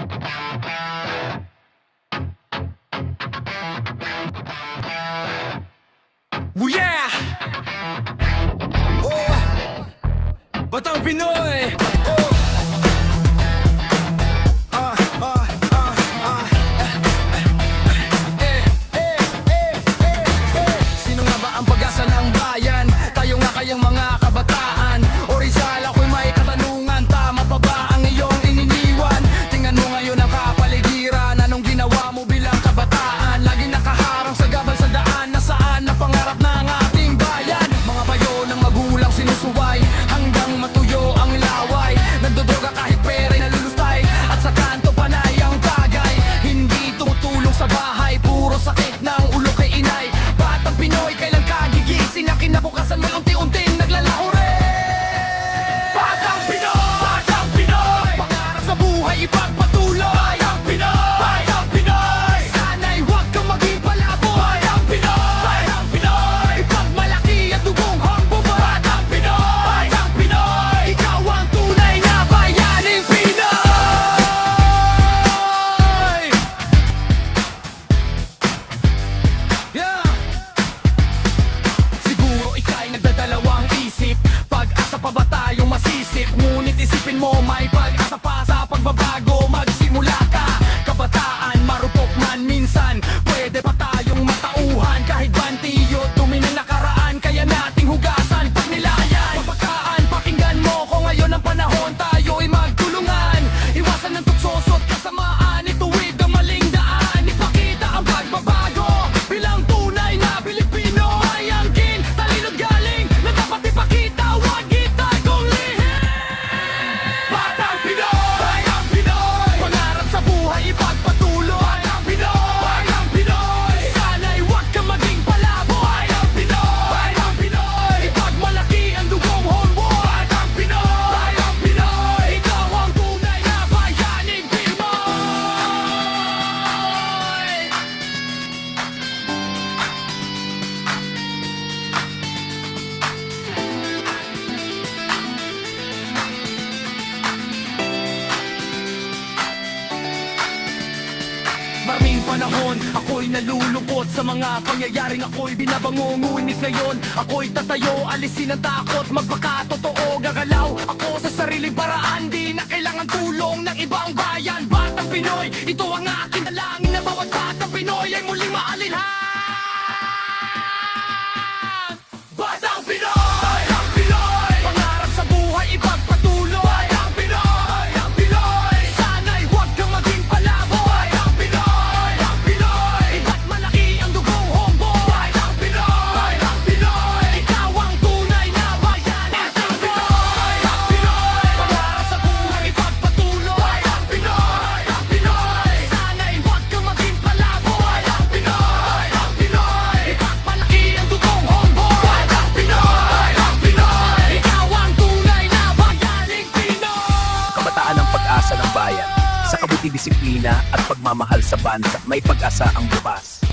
Oh yeah! Oh! Batang Pinoy! Oh! Sino nga ba ang pag-asa ng bayan? Tayo nga kayang mga kabataan. O Rizal, ako'y may katanungan. Tama pa ba ang iyong ininiwan? Tingnan mo ngayon ang kapaligiran. Anong ginawa mo bilang kabataan? Lagi nakaharang sa gabal sa daan. Nasaan ang pangarap ng ating bayan? Mga bayo ng magulang sinusuway hanggang matuyo ang laway. Nagdodroga kahit pera nalulustay. At sa kanto panay ang tagay. Hindi tumutulong sa bahay. Puro sakit ng ulo kay inay. Batang Pinoy, kailan ka gigising? Ang kinabukasan mo unti-unting naglalaho rin. Batang Pinoy! Batang Pinoy! Pangarap sa buhay ipagpatuloy. Batang Pinoy! Batang Pinoy! Sana'y huwag kang maging palaboy. Batang Pinoy! Batang Pinoy! Ipagmalaki ang dugong hangbuboy. Batang Pinoy! Batang Pinoy! Ikaw ang tunay na bayaning Pinoy! Yeah! Siguro ika'y nagdadalawang isip. Pag-asa pa ba tayong masisip? Ngunit isipin mo may pag-asa pa sa pagbabago. Magsimula ka, kabataan, marupok man minsan. Pwede pa tayong matauhan kahit bantiyo, dumi na nakaraan. Kaya nating hugasan pag nilayan. Pagpakaan, pakinggan mo ko ngayon ang panahon. Tayo'y magtulungan, iwasan ng tuksosot kasamaan. Ituwid ang maling daan, ipakita ang pagbabago bilang tunay na Pilipino. May angkin, talino't galing na dapat ipakita. Huwag itagong lihim. Batang Pinoy! Batang Pinoy! Pangarap sa buhay ipagpatuloy. Batang Pinoy! Batang Pinoy! Sana'y huwag kang maging palaboy. Batang Pinoy! Batang Pinoy! Ipagmalaki ang dugong homeboy. Batang Pinoy! Batang Pinoy! Ikaw ang tunay na bayaning Pinoy! Maraming panahon, ako'y nalulungkot sa mga pangyayaring ako'y binabango. Ngunit ngayon, ako'y tatayo, alisin ang takot, magpakatotoo, gagalaw ako sa sariling paraan. Di na kailangan tulong ng ibang bayan. Batang Pinoy, ito ang aking dalangin na bawat batang Pinoy ay muling maalinhan. Batang Pinoy! Batang Pinoy! Pangarap sa buhay ipagpatuloy. Batang Pinoy! Batang Pinoy! Sana'y huwag kang maging palaboy. Batang Pinoy! Batang Pinoy! Iba't malaki ang dugong homeboy. Batang Pinoy! Batang Pinoy! Ikaw ang tunay na bayaning Pinoy. Batang Pinoy! Pangarap sa buhay ipagpatuloy. Batang Pinoy! Batang Pinoy! Sana'y huwag kang maging palaboy. Batang Pinoy! Batang Pinoy! Iba't malaki ang dugong homeboy. Batang Pinoy! Batang Pinoy! Ikaw ang tunay na bayaning Pinoy. Kabataan ang pag-asa ng bayan. Sa kabuti disiplina at pagmamahal sa bansa, may pag-asa ang bukas.